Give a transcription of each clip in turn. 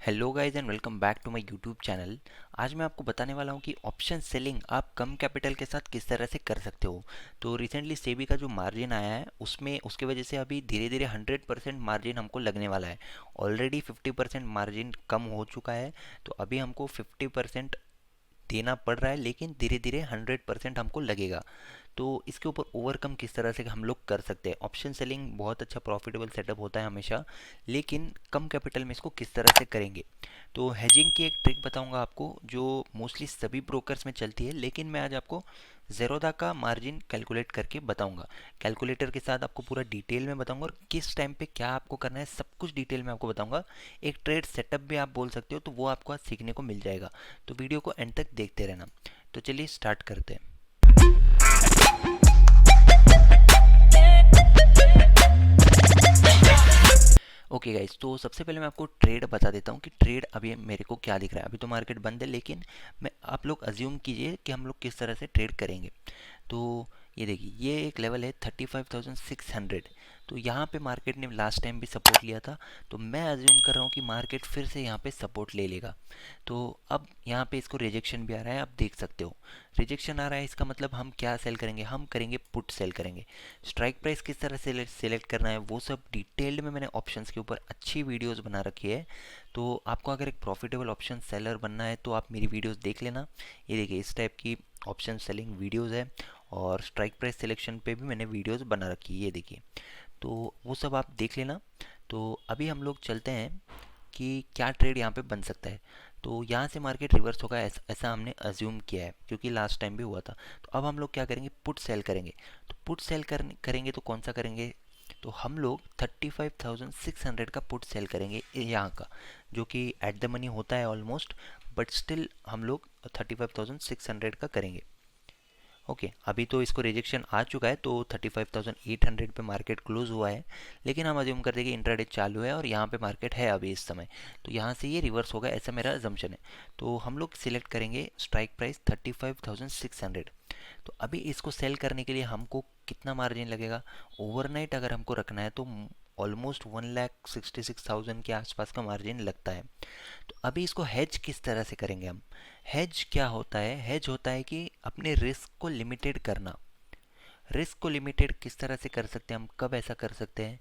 Hello guys and welcome back to my YouTube channel. आज मैं आपको बताने वाला हूं कि ऑप्शन सेलिंग आप कम कैपिटल के साथ किस तरह से कर सकते हो। तो रिसेंटली सेबी का जो मार्जिन आया है उसमें उसकी वजह से अभी धीरे धीरे 100% मार्जिन हमको लगने वाला है। ऑलरेडी 50% मार्जिन कम हो चुका है, तो अभी हमको 50% देना पड़ रहा है, लेकिन धीरे धीरे 100% हमको लगेगा। तो इसके ऊपर ओवरकम किस तरह से हम लोग कर सकते हैं। ऑप्शन सेलिंग बहुत अच्छा प्रॉफिटेबल सेटअप होता है हमेशा, लेकिन कम कैपिटल में इसको किस तरह से करेंगे। तो हेजिंग की एक ट्रिक बताऊंगा आपको जो मोस्टली सभी ब्रोकर्स में चलती है, लेकिन मैं आज आपको ज़ेरोदा का मार्जिन कैलकुलेट करके बताऊंगा। कैलकुलेटर के साथ आपको पूरा डिटेल में बताऊंगा और किस टाइम पे क्या आपको करना है सब कुछ डिटेल में आपको बताऊंगा। एक ट्रेड सेटअप भी आप बोल सकते हो, तो वो आपको आज सीखने को मिल जाएगा। तो वीडियो को एंड तक देखते रहना। तो चलिए स्टार्ट करते हैं। ओके गाइज, तो सबसे पहले मैं आपको ट्रेड बता देता हूँ कि ट्रेड अभी मेरे को क्या दिख रहा है। अभी तो मार्केट बंद है, लेकिन मैं आप लोग अज्यूम कीजिए कि हम लोग किस तरह से ट्रेड करेंगे। तो ये देखिए, ये एक लेवल है 35,600। तो यहाँ पे मार्केट ने लास्ट टाइम भी सपोर्ट लिया था, तो मैं अज्यूम कर रहा हूँ कि मार्केट फिर से यहाँ पे सपोर्ट ले लेगा। तो अब यहाँ पे इसको रिजेक्शन भी आ रहा है, आप देख सकते हो रिजेक्शन आ रहा है। इसका मतलब हम क्या सेल करेंगे, हम करेंगे पुट सेल करेंगे। स्ट्राइक प्राइस किस तरह से सेलेक्ट करना है वो सब डिटेल्ड में मैंने ऑप्शंस के ऊपर अच्छी वीडियोस बना रखी है। तो आपको अगर एक प्रॉफिटेबल ऑप्शन सेलर बनना है तो आप मेरी वीडियोस देख लेना। ये देखिए, इस टाइप की ऑप्शन सेलिंग वीडियोस है, और स्ट्राइक प्राइस सिलेक्शन पे भी मैंने वीडियोस बना रखी है, ये देखिए। तो वो सब आप देख लेना। तो अभी हम लोग चलते हैं कि क्या ट्रेड यहाँ पे बन सकता है। तो यहाँ से मार्केट रिवर्स होगा, ऐसा हमने अज्यूम किया है, क्योंकि लास्ट टाइम भी हुआ था। तो अब हम लोग क्या करेंगे, पुट सेल करेंगे। तो पुट सेल करेंगे तो कौन सा करेंगे, तो हम लोग 35,600 का पुट सेल करेंगे यहाँ का, जो कि एट द मनी होता है ऑलमोस्ट, बट स्टिल हम लोग 35,600 का करेंगे। ओके, अभी तो इसको रिजेक्शन आ चुका है, तो 35,800 पे मार्केट क्लोज हुआ है। लेकिन हम अज्यूम करते हैं कि इंट्राडे चालू है और यहाँ पे मार्केट है अभी इस समय, तो यहाँ से ये रिवर्स होगा, ऐसा मेरा अजम्पशन है। तो हम लोग सिलेक्ट करेंगे स्ट्राइक प्राइस 35,600। तो अभी इसको सेल करने के लिए हमको कितना मार्जिन लगेगा। ओवरनाइट अगर हमको रखना है तो ऑलमोस्ट 1,66,000 के आसपास का मार्जिन लगता है। तो अभी इसको हेज किस तरह से करेंगे हम। हेज क्या होता है, हेज होता है कि अपने रिस्क को लिमिटेड करना। रिस्क को लिमिटेड किस तरह से कर सकते हैं हम, कब ऐसा कर सकते हैं।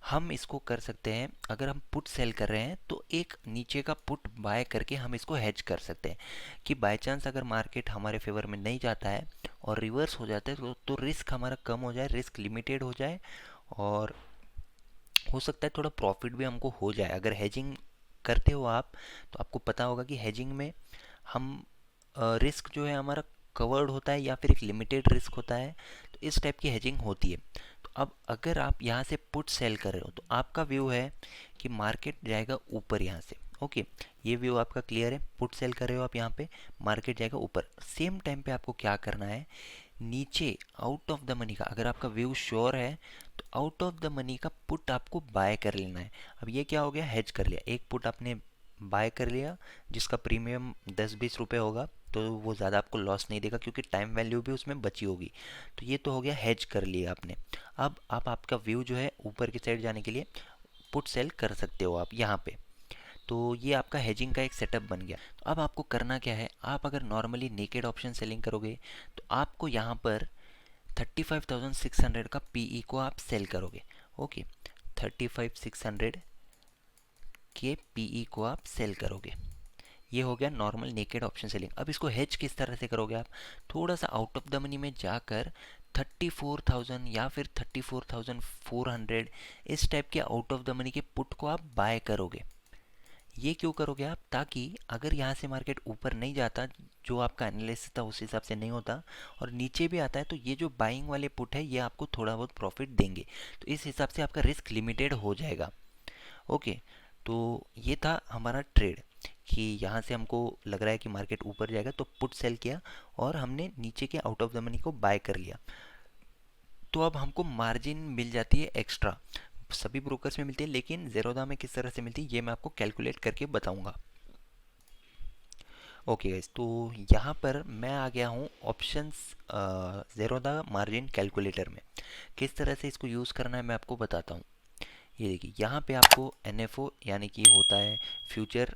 हम इसको कर सकते हैं अगर हम पुट सेल कर रहे हैं तो एक नीचे का पुट बाय करके हम इसको हेज कर सकते हैं कि बाय चांस अगर मार्केट हमारे फेवर में नहीं जाता है और रिवर्स हो जाता है तो रिस्क हमारा कम हो जाए, रिस्क लिमिटेड हो जाए, और हो सकता है थोड़ा प्रॉफिट भी हमको हो जाए। अगर हेजिंग करते हो आप, तो आपको पता होगा कि हेजिंग में हम रिस्क जो है हमारा कवर्ड होता है या फिर एक लिमिटेड रिस्क होता है। तो इस टाइप की हेजिंग होती है। तो अब अगर आप यहाँ से पुट सेल कर रहे हो तो आपका व्यू है कि मार्केट जाएगा ऊपर यहाँ से। ओके, ये व्यू आपका क्लियर है। पुट सेल कर रहे हो आप, यहाँ पे मार्केट जाएगा ऊपर। सेम टाइम पे आपको क्या करना है, नीचे आउट ऑफ द मनी का, अगर आपका व्यू श्योर है तो आउट ऑफ द मनी का पुट आपको बाय कर लेना है। अब ये क्या हो गया, हेज कर लिया। एक पुट आपने बाय कर लिया जिसका प्रीमियम 10-20 रुपये होगा, तो वो ज़्यादा आपको लॉस नहीं देगा क्योंकि टाइम वैल्यू भी उसमें बची होगी। तो ये तो हो गया, हेज कर लिया आपने। अब आप आपका व्यू जो है ऊपर की साइड जाने के लिए पुट सेल कर सकते हो आप यहाँ पे। तो ये आपका हेजिंग का एक सेटअप बन गया। तो अब आपको करना क्या है, आप अगर नॉर्मली नेकेड ऑप्शन सेलिंग करोगे तो आपको यहाँ पर 35,600 का पीई को आप सेल करोगे। ओके, 35,600 के पीई को आप सेल करोगे। ये हो गया नॉर्मल नेकेड ऑप्शन सेलिंग। अब इसको हेज किस तरह से करोगे आप, थोड़ा सा आउट ऑफ द मनी में जाकर 34,000 या फिर 34,400 इस टाइप के आउट ऑफ द मनी के पुट को आप बाय करोगे। ये क्यों करोगे आप, ताकि अगर यहाँ से मार्केट ऊपर नहीं जाता, जो आपका एनालिसिस था उस हिसाब से नहीं होता, और नीचे भी आता है, तो ये जो बाइंग वाले पुट है ये आपको थोड़ा बहुत प्रॉफिट देंगे। तो इस हिसाब से आपका रिस्क लिमिटेड हो जाएगा। ओके, तो ये था हमारा ट्रेड कि यहाँ से हमको लग रहा है कि मार्केट ऊपर जाएगा तो पुट सेल किया, और हमने नीचे के आउट ऑफ द मनी को बाय कर लिया। तो अब हमको मार्जिन मिल जाती है एक्स्ट्रा। सभी ब्रोकर्स में मिलती है, लेकिन ज़ेरोदा में किस तरह से मिलती है ये मैं आपको कैलकुलेट करके बताऊंगा। ओके गाइस, तो यहाँ पर मैं आ गया हूँ ऑप्शंस ज़ेरोदा मार्जिन कैलकुलेटर में। किस तरह से इसको यूज़ करना है मैं आपको बताता हूँ। ये देखिए यहाँ पे आपको NFO यानी कि होता है फ्यूचर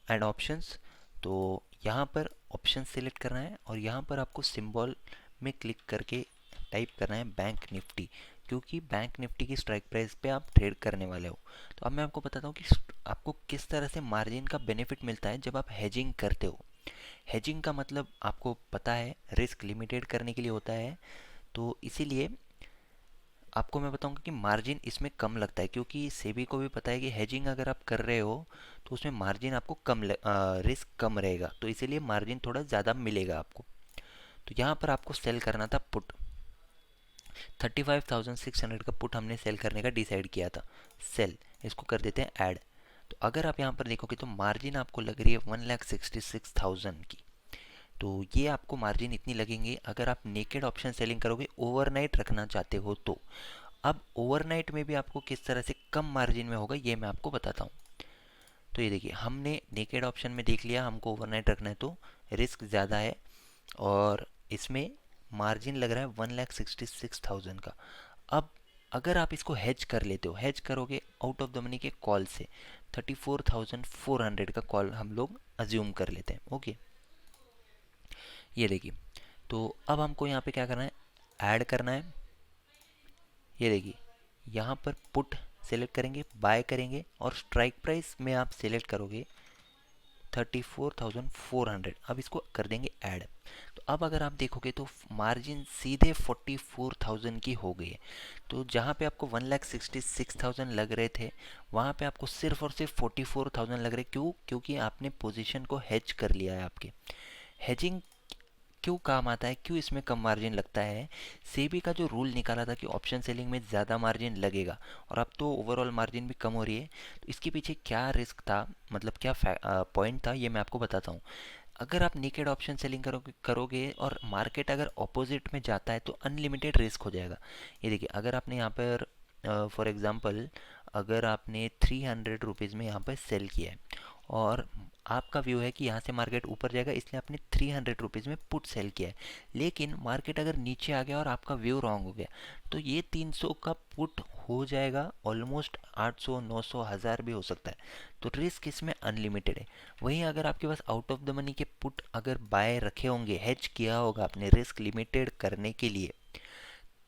एंड ऑप्शंस। तो यहाँ पर ऑप्शन सेलेक्ट करना है और यहाँ पर आपको सिंबल में क्लिक करके टाइप करना है बैंक निफ्टी, क्योंकि बैंक निफ्टी की स्ट्राइक प्राइस पे आप ट्रेड करने वाले हो। तो अब मैं आपको बताता हूँ कि आपको किस तरह से मार्जिन का बेनिफिट मिलता है जब आप हेजिंग करते हो। हेजिंग का मतलब आपको पता है रिस्क लिमिटेड करने के लिए होता है। तो इसीलिए आपको मैं बताऊंगा कि मार्जिन इसमें कम लगता है, क्योंकि सेबी को भी पता है कि हेजिंग अगर आप कर रहे हो तो उसमें मार्जिन आपको रिस्क कम रहेगा, तो इसीलिए मार्जिन थोड़ा ज़्यादा मिलेगा आपको। तो यहाँ पर आपको सेल करना था पुट, 35,600 का पुट हमने सेल करने का डिसाइड किया था। सेल, इसको कर देते हैं ऐड। तो अगर आप यहाँ पर देखोगे तो मार्जिन आपको लग रही है 1,66,000 की। तो ये आपको मार्जिन इतनी लगेंगे अगर आप नेकेड ऑप्शन सेलिंग करोगे, ओवरनाइट रखना चाहते हो तो। अब ओवरनाइट में भी आपको किस तरह से कम मार्जिन में होगा ये मैं आपको बताता हूँ। तो ये देखिए हमने नेकेड ऑप्शन में देख लिया, हमको ओवरनाइट रखना है तो रिस्क ज़्यादा है और इसमें मार्जिन लग रहा है 1,66,000 का। अब अगर आप इसको हेज कर लेते हो, हेज करोगे आउट ऑफ द मनी के कॉल से 34,400 का कॉल हम लोग अज्यूम कर लेते हैं। ओके, ये देखिए। तो अब हमको यहाँ पे क्या करना है, ऐड करना है। ये देखिए यहाँ पर पुट सेलेक्ट करेंगे, बाय करेंगे और स्ट्राइक प्राइस में आप सेलेक्ट करोगे 34,400। अब इसको कर देंगे ऐड। तो अब अगर आप देखोगे तो मार्जिन सीधे 44,000 की हो गई है। तो जहाँ पे आपको 1,66,000 लग रहे थे वहाँ पे आपको सिर्फ और सिर्फ 44,000 लग रहे। क्यों? क्योंकि आपने पोजीशन को हेज कर लिया है। आपके हेजिंग क्यों काम आता है, क्यों इसमें कम मार्जिन लगता है? सेबी का जो रूल निकाला था कि ऑप्शन सेलिंग में ज़्यादा मार्जिन लगेगा और अब तो ओवरऑल मार्जिन भी कम हो रही है, तो इसके पीछे क्या रिस्क था, मतलब क्या पॉइंट था, ये मैं आपको बताता हूँ। अगर आप नेकेड ऑप्शन सेलिंग करोगे और मार्केट अगर ऑपोजिट में जाता है तो अनलिमिटेड रिस्क हो जाएगा। ये देखिए अगर आपने यहाँ पर फॉर एग्जांपल अगर आपने 300 रुपीज़ में यहाँ पर सेल किया है और आपका व्यू है कि यहाँ से मार्केट ऊपर जाएगा, इसलिए आपने 300 रुपीज़ में पुट सेल किया है, लेकिन मार्केट अगर नीचे आ गया और आपका व्यू रॉन्ग हो गया तो ये 300 का पुट हो जाएगा ऑलमोस्ट 800, 900, 1000 भी हो सकता है। तो रिस्क इसमें अनलिमिटेड है। वहीं अगर आपके pass out of the money के पुट अगर बाय रखे होंगे, हेज किया होगा आपने रिस्क लिमिटेड करने के लिए,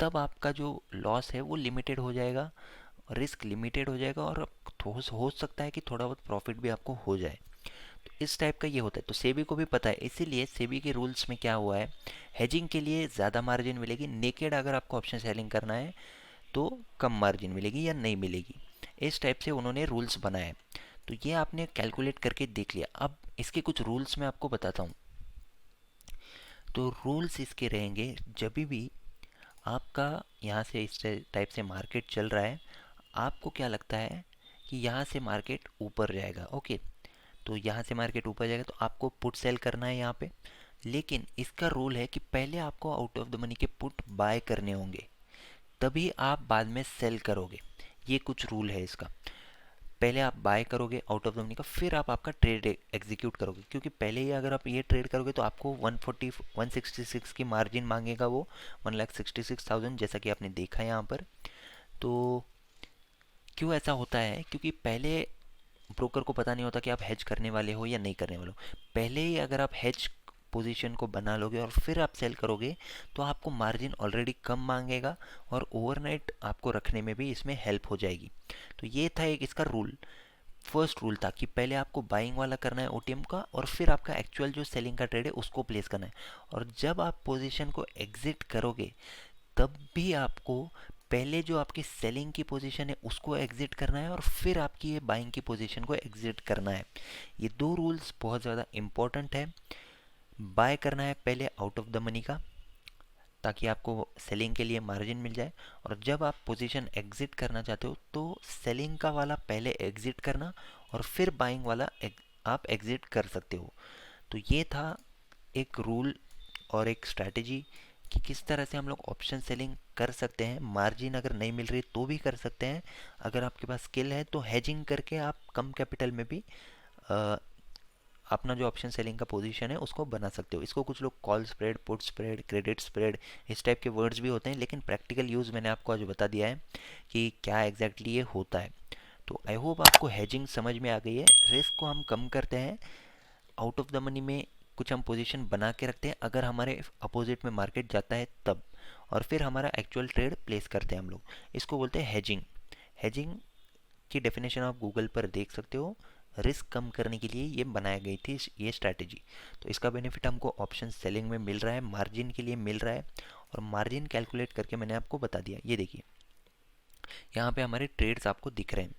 तब आपका जो लॉस है वो लिमिटेड हो जाएगा, रिस्क लिमिटेड हो जाएगा और हो सकता है कि थोड़ा बहुत प्रॉफिट भी आपको हो जाए। तो इस टाइप का ये होता है। तो सेबी को भी पता है, इसीलिए सेबी के रूल्स में क्या हुआ है, हेजिंग के लिए ज़्यादा मार्जिन मिलेगी, नेकेड अगर आपको ऑप्शन सेलिंग करना है तो कम मार्जिन मिलेगी या नहीं मिलेगी। इस टाइप से उन्होंने रूल्स बनाए। तो ये आपने कैलकुलेट करके देख लिया। अब इसके कुछ रूल्स मैं आपको बताता हूँ। तो रूल्स इसके रहेंगे, जब भी आपका यहाँ से इस टाइप से मार्केट चल रहा है, आपको क्या लगता है कि यहाँ से मार्केट ऊपर जाएगा। ओके, तो यहाँ से मार्केट ऊपर जाएगा तो आपको पुट सेल करना है यहाँ पे। लेकिन इसका रूल है कि पहले आपको आउट ऑफ द मनी के पुट बाय करने होंगे, तभी आप बाद में सेल करोगे। ये कुछ रूल है इसका। पहले आप बाय करोगे आउट ऑफ द मनी का, फिर आप आपका ट्रेड एग्जीक्यूट करोगे, क्योंकि पहले ही अगर आप ये ट्रेड करोगे तो आपको 166 की मार्जिन मांगेगा वो, 1,66,000 जैसा कि आपने देखा है यहाँ पर। तो क्यों ऐसा होता है? क्योंकि पहले ब्रोकर को पता नहीं होता कि आप हेज करने वाले हो या नहीं करने वाले हो। पहले ही अगर आप हेज पोजीशन को बना लोगे और फिर आप सेल करोगे तो आपको मार्जिन ऑलरेडी कम मांगेगा और ओवरनाइट आपको रखने में भी इसमें हेल्प हो जाएगी। तो ये था एक इसका रूल। फर्स्ट रूल था कि पहले आपको बाइंग वाला करना है ओटीएम का और फिर आपका एक्चुअल जो सेलिंग का ट्रेड है उसको प्लेस करना है। और जब आप पोजीशन को एग्जिट करोगे तब भी आपको पहले जो आपकी सेलिंग की पोजीशन है उसको एग्जिट करना है और फिर आपकी ये बाइंग की पोजीशन को एग्जिट करना है। ये दो रूल्स बहुत ज़्यादा इम्पोर्टेंट है। बाय करना है पहले आउट ऑफ द मनी का, ताकि आपको सेलिंग के लिए मार्जिन मिल जाए, और जब आप पोजीशन एग्जिट करना चाहते हो तो सेलिंग का वाला पहले एग्जिट करना और फिर बाइंग वाला आप एग्जिट कर सकते हो। तो ये था एक रूल और एक स्ट्रैटेजी कि किस तरह से हम लोग ऑप्शन सेलिंग कर सकते हैं। मार्जिन अगर नहीं मिल रही तो भी कर सकते हैं, अगर आपके पास स्किल है तो हेजिंग करके आप कम कैपिटल में भी अपना जो ऑप्शन सेलिंग का पोजीशन है उसको बना सकते हो। इसको कुछ लोग call spread, put spread, credit spread, इस टाइप के वर्ड्स भी होते हैं, लेकिन प्रैक्टिकल यूज़ मैंने आपको आज बता दिया है कि क्या एग्जैक्टली ये होता है। तो आई होप आपको हेजिंग समझ में आ गई है। रिस्क को हम कम करते हैं, आउट ऑफ द मनी में कुछ हम पोजीशन बना के रखते हैं अगर हमारे अपोजिट में मार्केट जाता है तब, और फिर हमारा एक्चुअल ट्रेड प्लेस करते हैं हम लोग। इसको बोलते हैं हेजिंग। हेजिंग की डेफिनेशन आप गूगल पर देख सकते हो। रिस्क कम करने के लिए ये बनाई गई थी ये स्ट्रैटेजी। तो इसका बेनिफिट हमको ऑप्शन सेलिंग में मिल रहा है, मार्जिन के लिए मिल रहा है, और मार्जिन कैलकुलेट करके मैंने आपको बता दिया। ये देखिए यहाँ पे हमारे ट्रेड्स आपको दिख रहे हैं।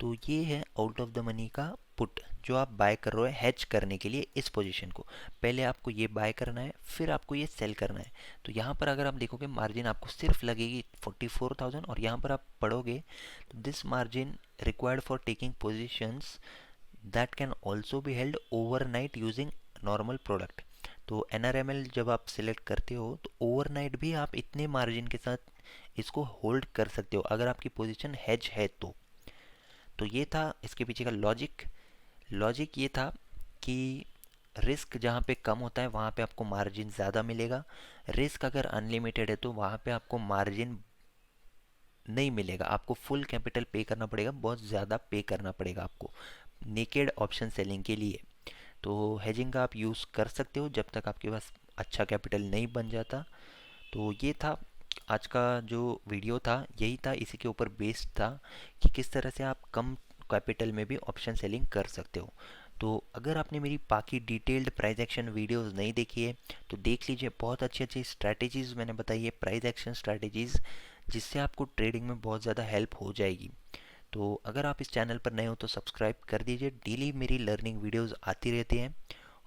तो ये है आउट ऑफ द मनी का पुट जो आप बाय कर रहे हो हेज करने के लिए इस पोजीशन को। पहले आपको ये बाय करना है, फिर आपको ये सेल करना है। तो यहाँ पर अगर आप देखोगे मार्जिन आपको सिर्फ लगेगी 44,000, और यहाँ पर आप पढ़ोगे तो this margin required for taking positions that can also be held overnight using normal product. तो NRML जब आप सिलेक्ट करते हो तो ओवरनाइट भी आप इतने मार्जिन के साथ इसको होल्ड कर सकते हो अगर आपकी पोजीशन हेज है तो ये था इसके पीछे का लॉजिक। लॉजिक ये था कि रिस्क जहाँ पे कम होता है वहाँ पे आपको मार्जिन ज़्यादा मिलेगा। रिस्क अगर अनलिमिटेड है तो वहाँ पे आपको मार्जिन नहीं मिलेगा, आपको फुल कैपिटल पे करना पड़ेगा, बहुत ज़्यादा पे करना पड़ेगा आपको नेकेड ऑप्शन सेलिंग के लिए। तो हेजिंग का आप यूज़ कर सकते हो जब तक आपके पास अच्छा कैपिटल नहीं बन जाता। तो ये था आज का जो वीडियो था, यही था, इसी के ऊपर बेस्ड था कि किस तरह से आप कम कैपिटल में भी ऑप्शन सेलिंग कर सकते हो। तो अगर आपने मेरी बाकी डिटेल्ड प्राइस एक्शन वीडियोस नहीं देखी है तो देख लीजिए, बहुत अच्छी अच्छी स्ट्रैटेजीज़ मैंने बताई है, प्राइस एक्शन स्ट्रैटेजीज़, जिससे आपको ट्रेडिंग में बहुत ज़्यादा हेल्प हो जाएगी। तो अगर आप इस चैनल पर नए हो तो सब्सक्राइब कर दीजिए, डेली मेरी लर्निंग वीडियोस आती रहती हैं।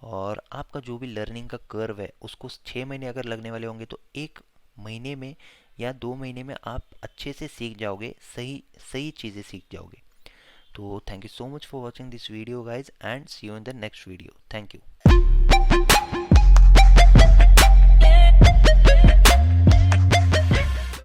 और आपका जो भी लर्निंग का कर्व है उसको 6 महीने अगर लगने वाले होंगे तो 1 महीने में या 2 महीने में आप अच्छे से सीख जाओगे, सही सही चीज़ें सीख जाओगे। तो thank you so much for watching this video guys, and see you in the next video. Thank you.